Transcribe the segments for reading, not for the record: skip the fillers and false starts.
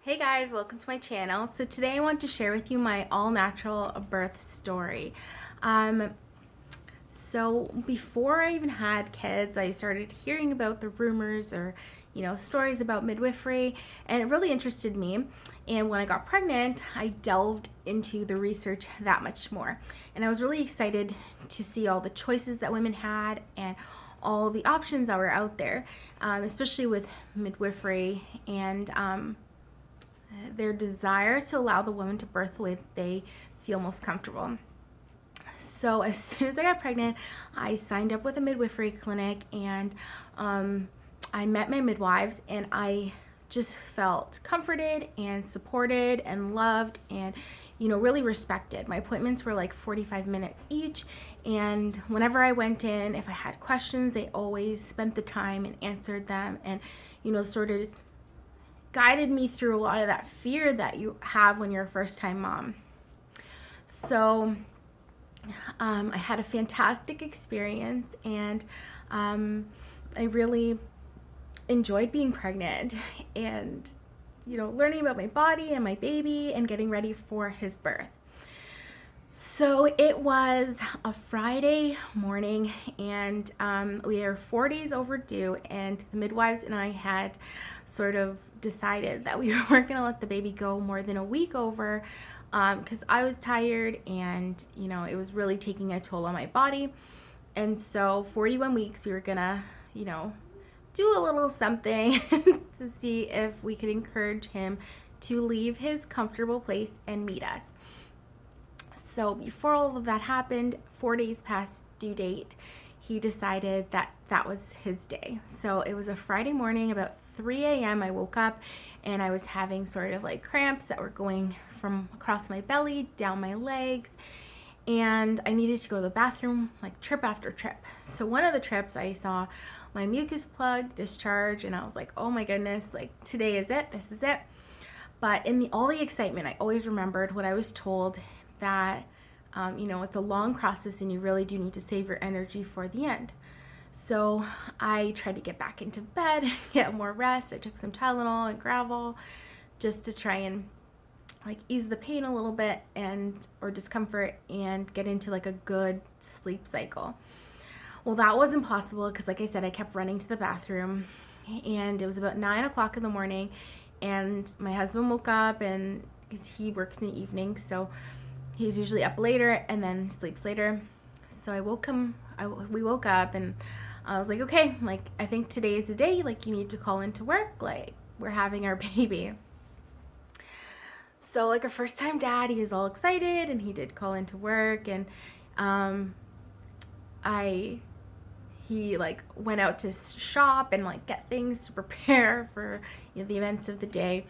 Hey guys, welcome to my channel. So today I want to share with you my all-natural birth story. Um, so before I even had kids, I started hearing about the rumors or stories about midwifery, and it really interested me. And when I got pregnant, I delved into the research that much more. And I was really excited to see all the choices that women had and all the options that were out there, especially with midwifery and their desire to allow the woman to birth the way they feel most comfortable. So as soon as I got pregnant, I signed up with a midwifery clinic, and I met my midwives, and I just felt comforted and supported and loved and really respected. My appointments were like 45 minutes each, and whenever I went in, if I had questions, they always spent the time and answered them, and sort of guided me through a lot of that fear that you have when you're a first-time mom. So I had a fantastic experience, and I really enjoyed being pregnant and learning about my body and my baby and getting ready for his birth. So it was a Friday morning, and we are 4 days overdue, and the midwives and I had sort of decided that we weren't going to let the baby go more than a week over, because I was tired, and it was really taking a toll on my body. And so 41 weeks we were going to do a little something to see if we could encourage him to leave his comfortable place and meet us. So before all of that happened, 4 days past due date, he decided that that was his day. So it was a Friday morning, about 3 a.m. I woke up, and I was having sort of like cramps that were going from across my belly, down my legs, and I needed to go to the bathroom like trip after trip. So one of the trips I saw my mucus plug discharge, and I was like, oh my goodness, like today is it, this is it. But in all the excitement, I always remembered what I was told, that it's a long process and you really do need to save your energy for the end. So I tried to get back into bed and get more rest. I took some Tylenol and Gravel just to try and like ease the pain a little bit or discomfort and get into like a good sleep cycle. Well, that wasn't possible because, like I said, I kept running to the bathroom, and it was about 9 o'clock in the morning, and my husband woke up, and because he works in the evening, so he's usually up later and then sleeps later. So we woke up, and I was like, okay, like I think today is the day, like you need to call into work, like we're having our baby. So like a first time dad, he was all excited, and he did call into work, and he like went out to shop and like get things to prepare for the events of the day.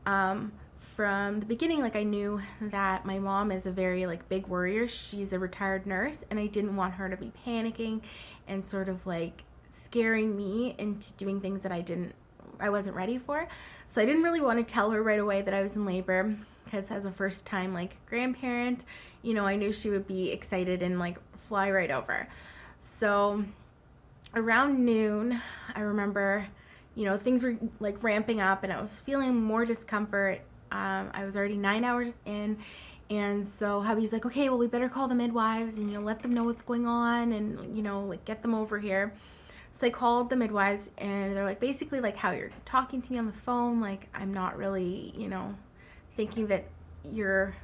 From the beginning, like I knew that my mom is a very like big worrier. She's a retired nurse, and I didn't want her to be panicking and sort of like scaring me into doing things that I wasn't ready for. So I didn't really want to tell her right away that I was in labor, because as a first time like grandparent, I knew she would be excited and like fly right over. So around noon, I remember, things were like ramping up, and I was feeling more discomfort. I was already 9 hours in, and so hubby's like, okay, well, we better call the midwives and let them know what's going on, and like get them over here. So I called the midwives, and they're like, basically like how you're talking to me on the phone, like I'm not really thinking that you're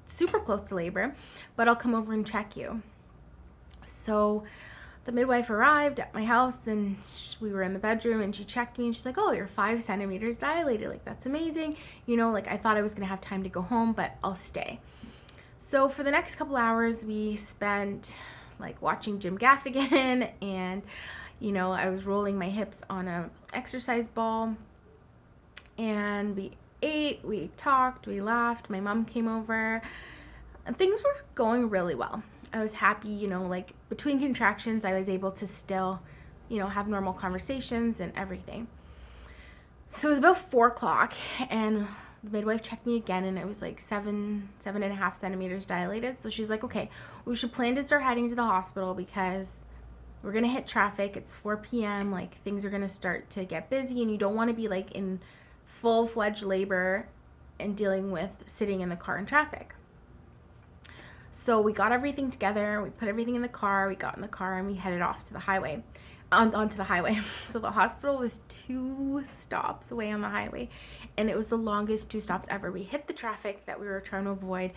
super close to labor, but I'll come over and check you. So the midwife arrived at my house, and we were in the bedroom, and she checked me, and she's like, oh, you're 5 centimeters dilated. Like, that's amazing. Like I thought I was going to have time to go home, but I'll stay. So for the next couple hours, we spent like watching Jim Gaffigan, and, I was rolling my hips on a exercise ball, and we ate, we talked, we laughed. My mom came over, and things were going really well. I was happy, like between contractions, I was able to still, have normal conversations and everything. So it was about 4 o'clock, and the midwife checked me again, and it was like 7.5 centimeters dilated. So she's like, okay, we should plan to start heading to the hospital because we're going to hit traffic. It's 4 p.m. Like things are going to start to get busy, and you don't want to be like in full-fledged labor and dealing with sitting in the car in traffic. So we got everything together, we put everything in the car, we got in the car, and we headed off to the highway, onto the highway. So the hospital was 2 stops away on the highway, and it was the longest 2 stops ever. We hit the traffic that we were trying to avoid,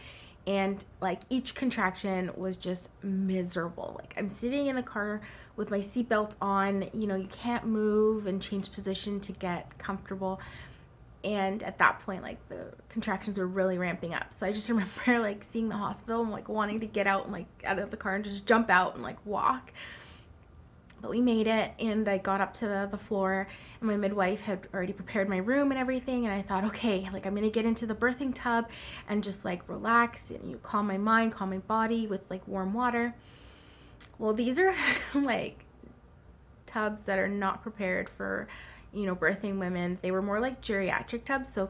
and like each contraction was just miserable. Like I'm sitting in the car with my seatbelt on, you know, you can't move and change position to get comfortable. And at that point, like the contractions were really ramping up. So I just remember like seeing the hospital and like wanting to get out and like out of the car and just jump out and like walk. But we made it, and I got up to the floor, and my midwife had already prepared my room and everything. And I thought, okay, like I'm gonna get into the birthing tub and just like relax and you calm my mind, calm my body with like warm water. Well, these are like tubs that are not prepared for, you know, birthing women. They were more like geriatric tubs. So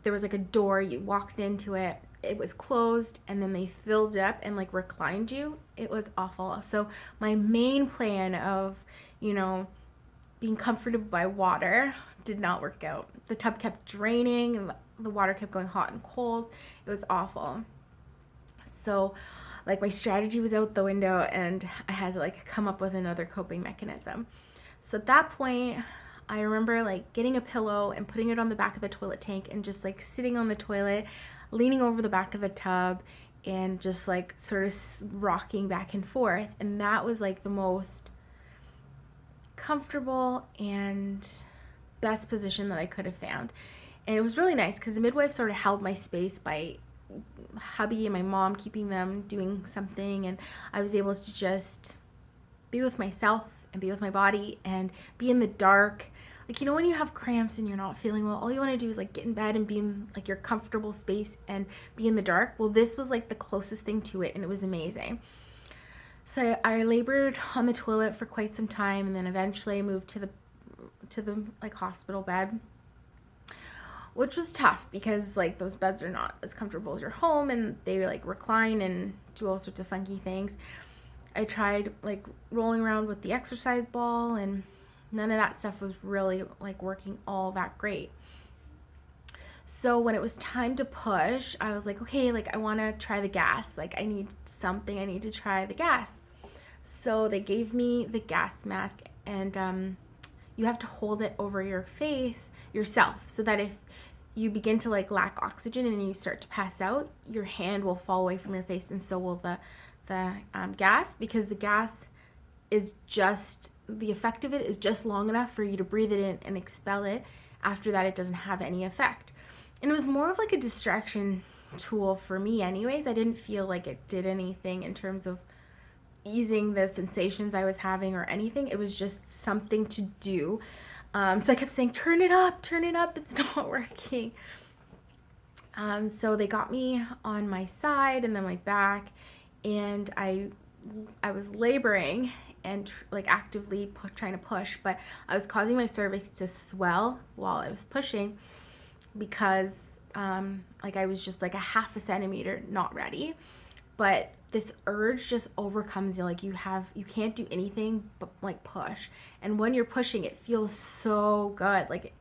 there was like a door, you walked into it, it was closed, and then they filled it up and like reclined you. It was awful. So my main plan of, you know, being comforted by water did not work out. The tub kept draining and the water kept going hot and cold. It was awful. So like my strategy was out the window, and I had to like come up with another coping mechanism. So at that point, I remember like getting a pillow and putting it on the back of the toilet tank and just like sitting on the toilet, leaning over the back of the tub, and just like sort of rocking back and forth. And that was like the most comfortable and best position that I could have found. And it was really nice because the midwife sort of held my space by hubby and my mom keeping them doing something, and I was able to just be with myself and be with my body and be in the dark. Like, you know, when you have cramps and you're not feeling well, all you want to do is like get in bed and be in like your comfortable space and be in the dark. Well, this was like the closest thing to it, and it was amazing. So I labored on the toilet for quite some time, and then eventually moved to the like hospital bed, which was tough because like those beds are not as comfortable as your home, and they like recline and do all sorts of funky things. I tried like rolling around with the exercise ball, and none of that stuff was really like working all that great. So when it was time to push, I was like, okay, like I want to try the gas. Like I need something, I need to try the gas. So they gave me the gas mask, and you have to hold it over your face yourself, so that if you begin to like lack oxygen and you start to pass out, your hand will fall away from your face, and so will the gas, because the gas is just, the effect of it is just long enough for you to breathe it in and expel it. After that, it doesn't have any effect. And it was more of like a distraction tool for me anyways. I didn't feel like it did anything in terms of easing the sensations I was having or anything. It was just something to do. So I kept saying, turn it up, it's not working. So they got me on my side and then my back, and I was laboring and like actively trying to push, but I was causing my cervix to swell while I was pushing because like I was just like a half a centimeter not ready. But this urge just overcomes you. Like you can't do anything but like push. And when you're pushing, it feels so good. Like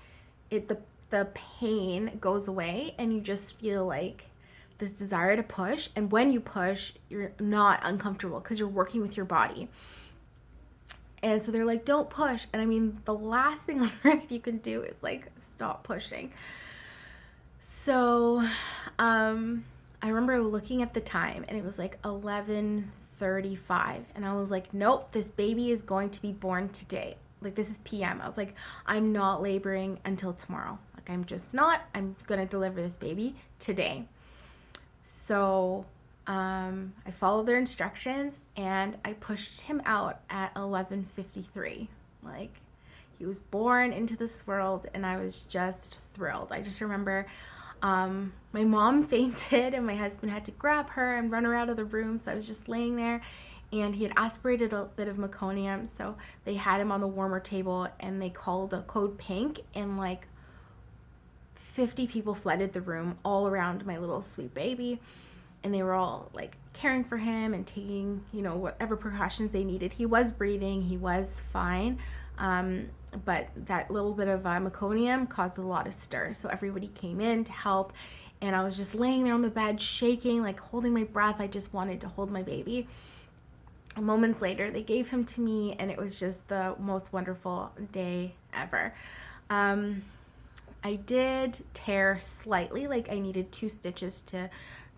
the pain goes away, and you just feel like this desire to push. And when you push, you're not uncomfortable because you're working with your body. And so they're like, don't push. And I mean, the last thing on earth you can do is like stop pushing. So I remember looking at the time, and it was like 11:35, and I was like, nope, this baby is going to be born today. Like, this is PM. I was like, I'm not laboring until tomorrow. Like, I'm just not. I'm gonna deliver this baby today. So I followed their instructions, and I pushed him out at 11:53. Like, he was born into this world, and I was just thrilled. I just remember my mom fainted, and my husband had to grab her and run her out of the room. So I was just laying there, and he had aspirated a bit of meconium. So they had him on the warmer table, and they called a code pink, and like 50 people flooded the room all around my little sweet baby. And they were all like caring for him and taking, you know, whatever precautions they needed. He was breathing, he was fine. But that little bit of meconium caused a lot of stir. So everybody came in to help, and I was just laying there on the bed, shaking, like holding my breath. I just wanted to hold my baby. Moments later, they gave him to me, and it was just the most wonderful day ever. I did tear slightly, like I needed 2 stitches to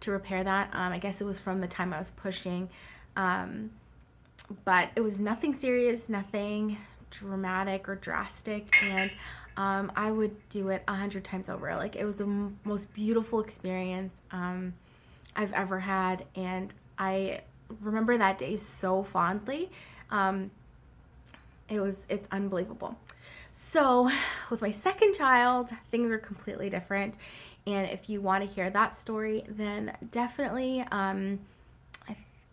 repair that. I guess it was from the time I was pushing, but it was nothing serious, nothing dramatic or drastic, and I would do it 100 times over. Like, it was the most beautiful experience I've ever had, and I remember that day so fondly. It's unbelievable. So with my second child, things are completely different, and if you want to hear that story, then definitely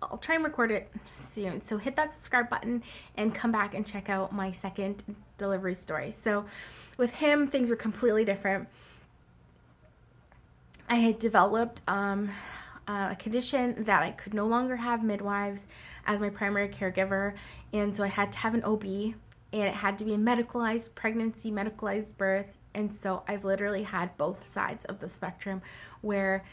I'll try and record it soon. So hit that subscribe button and come back and check out my second delivery story. So with him, things were completely different. I had developed a condition that I could no longer have midwives as my primary caregiver, and so I had to have an OB, and it had to be a medicalized pregnancy, medicalized birth. And so I've literally had both sides of the spectrum, where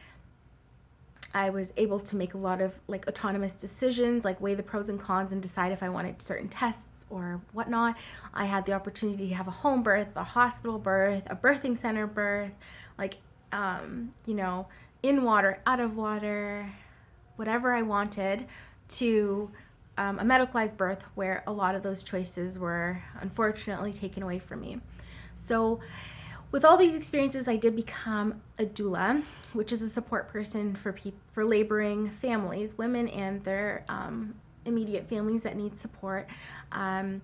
I was able to make a lot of like autonomous decisions, like weigh the pros and cons and decide if I wanted certain tests or whatnot. I had the opportunity to have a home birth, a hospital birth, a birthing center birth, like, in water, out of water, whatever I wanted, to a medicalized birth where a lot of those choices were unfortunately taken away from me. So with all these experiences, I did become a doula, which is a support person for laboring families, women and their immediate families that need support, and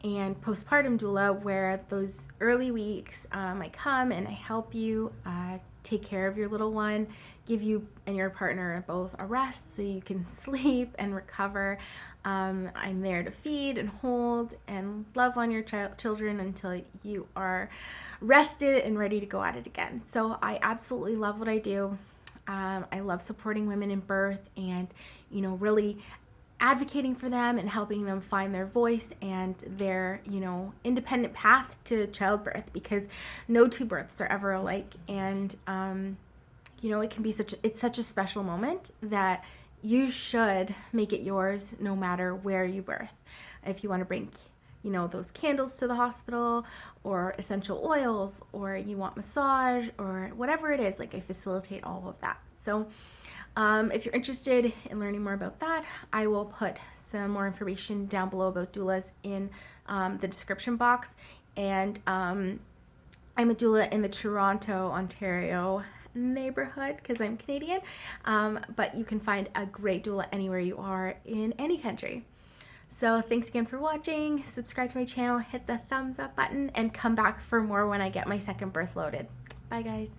postpartum doula, where those early weeks I come and I help you take care of your little one, give you and your partner both a rest so you can sleep and recover. I'm there to feed and hold and love on your children until you are rested and ready to go at it again. So I absolutely love what I do. I love supporting women in birth and, really advocating for them and helping them find their voice and their, independent path to childbirth, because no 2 births are ever alike. And, it can be such a special moment that you should make it yours no matter where you birth. If you want to bring, those candles to the hospital, or essential oils, or you want massage, or whatever it is, like, I facilitate all of that. So if you're interested in learning more about that, I will put some more information down below about doulas in the description box. And I'm a doula in the Toronto, Ontario neighborhood because I'm Canadian, but you can find a great doula anywhere you are in any country. So thanks again for watching. Subscribe to my channel, hit the thumbs up button, and come back for more when I get my second birth loaded. Bye guys.